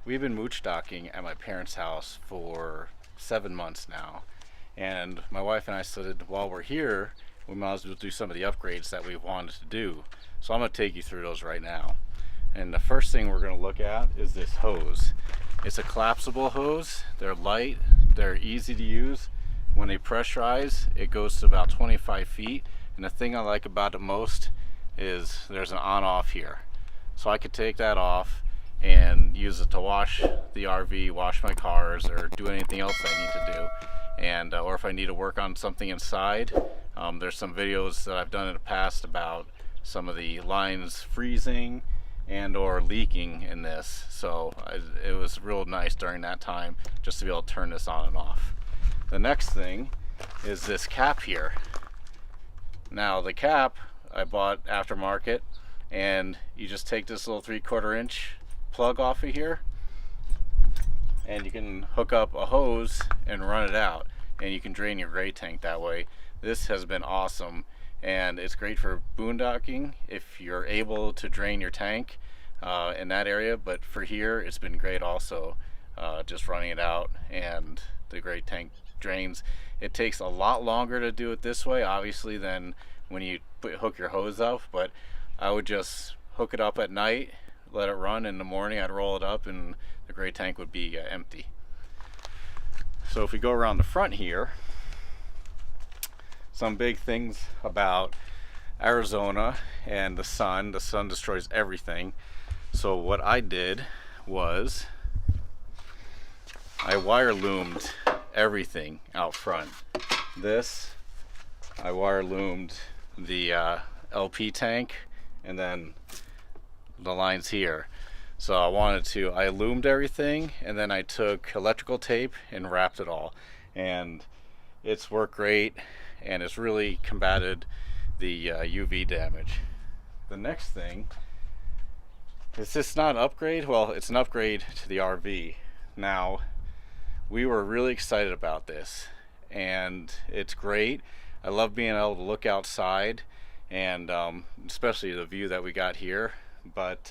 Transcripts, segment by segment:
We've been mooch docking at my parents' house for 7 months now, and my wife and I said while we're here, we might as well do some of the upgrades that we wanted to do. So I'm going to take you through those right now. And the first thing we're going to look at is this hose. It's a collapsible hose. They're light, they're easy to use. When they pressurize, it goes to about 25 feet. And the thing I like about it most is there's an on-off here. So I could take that off and use it to wash the RV, wash my cars, or do anything else I need to do. And or if I need to work on something inside, there's some videos that I've done in the past about some of the lines freezing and or leaking in this. So it was real nice during that time just to be able to turn this on and off. The next thing is this cap here. Now the cap I bought aftermarket, and you just take this little 3/4 inch plug off of here and you can hook up a hose and run it out, and you can drain your gray tank that way. This has been awesome, and it's great for boondocking if you're able to drain your tank in that area, but for here it's been great also, just running it out and the gray tank drains. It takes a lot longer to do it this way obviously than when you hook your hose up, but I would just hook it up at night, let it run. In the morning I'd roll it up and the gray tank would be empty. So if we go around the front here, some big things about Arizona and the sun destroys everything. So what I did was I wire loomed everything out front. This, I wire loomed the LP tank and then the lines here. So I loomed everything, and then I took electrical tape and wrapped it all, and it's worked great, and it's really combated the UV damage. The next thing is this not an upgrade? Well, it's an upgrade to the RV. Now, we were really excited about this, and it's great. I love being able to look outside, and especially the view that we got here. But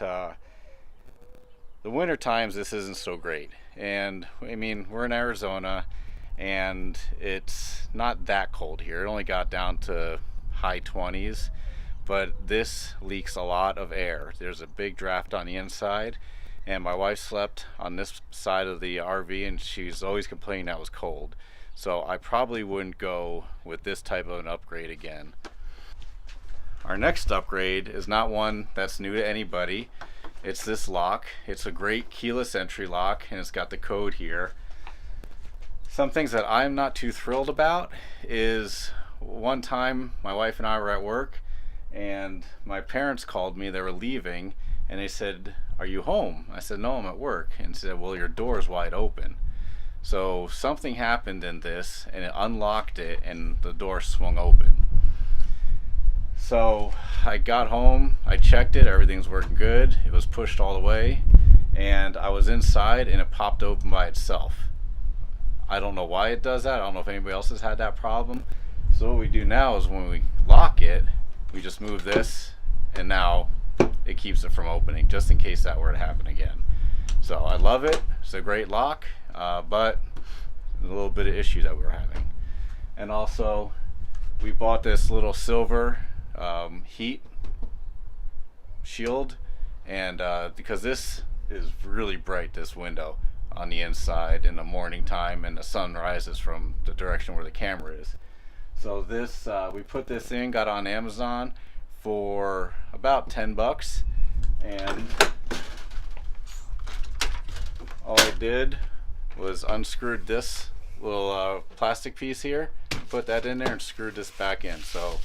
the winter times this isn't so great, and I mean we're in Arizona and it's not that cold here. It only got down to high 20s, but this leaks a lot of air. There's a big draft on the inside, and my wife slept on this side of the RV and she's always complaining that was cold. So I probably wouldn't go with this type of an upgrade again. Our next upgrade is not one that's new to anybody. It's this lock. It's a great keyless entry lock, and it's got the code here. Some things that I'm not too thrilled about is one time my wife and I were at work, and my parents called me. They were leaving, and they said, "Are you home?" I said, "No, I'm at work." And said, "Well, your door's wide open." So something happened in this, and it unlocked it, and the door swung open. So I got home, I checked it, everything's working good. It was pushed all the way, and I was inside and it popped open by itself. I don't know why it does that. I don't know if anybody else has had that problem. So what we do now is when we lock it, we just move this, and now it keeps it from opening, just in case that were to happen again. So I love it. It's a great lock, but a little bit of issue that we were having. And also we bought this little silver heat shield, and because this is really bright, this window on the inside in the morning time, and the sun rises from the direction where the camera is. So this we put this in, got on Amazon for about 10 bucks, and all I did was unscrewed this little plastic piece here, put that in there, and screwed this back in, so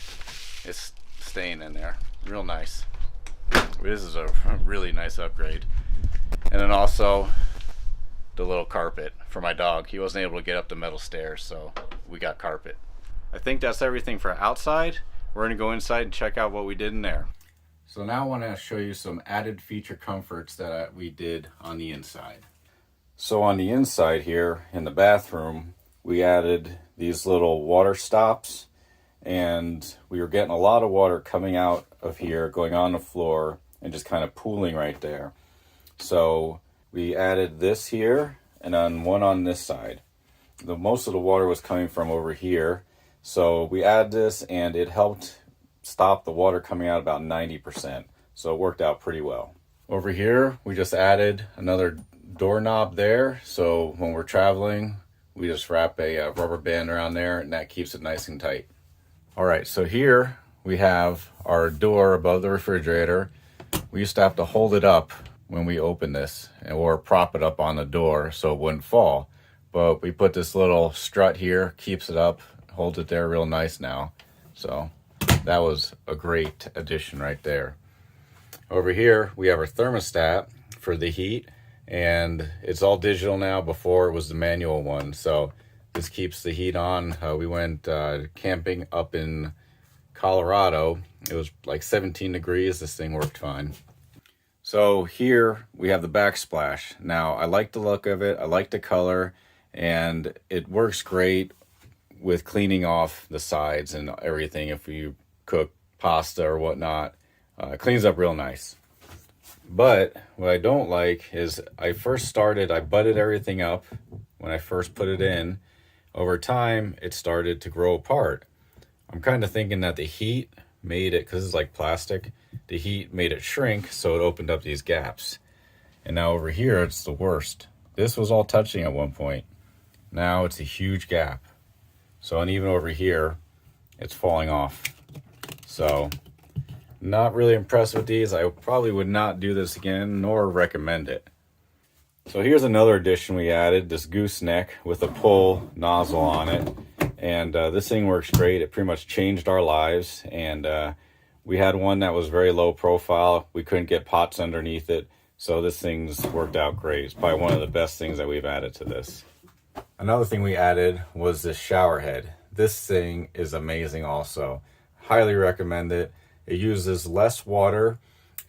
it's staying in there real nice. This is a really nice upgrade. And then also the little carpet for my dog. He wasn't able to get up the metal stairs, so we got carpet. I think that's everything for outside. We're going to go inside and check out what we did in there. So now I want to show you some added feature comforts that we did on the inside. So on the inside here in the bathroom, we added these little water stops, and we were getting a lot of water coming out of here, going on the floor, and just kind of pooling right there. So we added this here and then one on this side. Most of the water was coming from over here, so we added this and it helped stop the water coming out about 90%, so it worked out pretty well. Over here we just added another doorknob there, so when we're traveling we just wrap a rubber band around there and that keeps it nice and tight. Alright, so here we have our door above the refrigerator. We used to have to hold it up when we open this or prop it up on the door so it wouldn't fall, but we put this little strut here, keeps it up, holds it there real nice now. So that was a great addition right there. Over here we have our thermostat for the heat, and it's all digital now. Before it was the manual one, so this keeps the heat on. We went camping up in Colorado. It was like 17 degrees. This thing worked fine. So here we have the backsplash. Now I like the look of it, I like the color, and it works great with cleaning off the sides and everything. If you cook pasta or whatnot, it cleans up real nice. But what I don't like is I butted everything up when I first put it in. Over time it started to grow apart. I'm kind of thinking that the heat made it, because it's like plastic, the heat made it shrink, so it opened up these gaps. And now over here it's the worst. This was all touching at one point. Now it's a huge gap. So, and even over here it's falling off. So not really impressed with these. I probably would not do this again nor recommend it. So here's another addition we added, this gooseneck with a pull nozzle on it. And this thing works great. It pretty much changed our lives. And we had one that was very low profile. We couldn't get pots underneath it. So this thing's worked out great. It's probably one of the best things that we've added to this. Another thing we added was this shower head. This thing is amazing also. Highly recommend it. It uses less water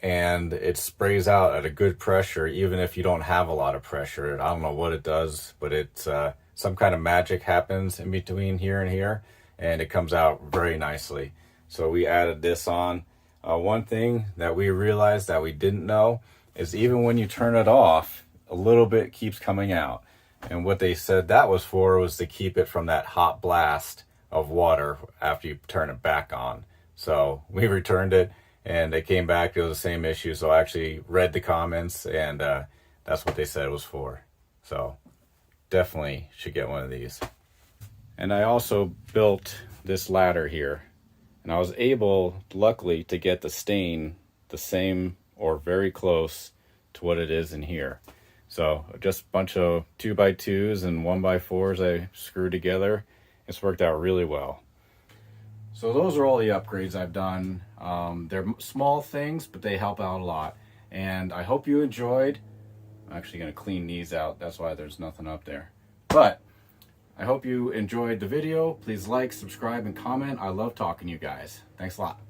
and it sprays out at a good pressure even if you don't have a lot of pressure. I don't know what it does, but it's some kind of magic happens in between here and here, and it comes out very nicely. So we added this on. One thing that we realized that we didn't know is even when you turn it off, a little bit keeps coming out. And what they said that was for was to keep it from that hot blast of water after you turn it back on. So we returned it and they came back, it was the same issue. So I actually read the comments, and that's what they said it was for. So definitely should get one of these. And I also built this ladder here, and I was able, luckily, to get the stain the same or very close to what it is in here. So just a bunch of 2x2s and 1x4s I screwed together. It's worked out really well. So those are all the upgrades I've done. They're small things, but they help out a lot. And I hope you enjoyed. I'm actually going to clean these out. That's why there's nothing up there. But I hope you enjoyed the video. Please like, subscribe, and comment. I love talking to you guys. Thanks a lot.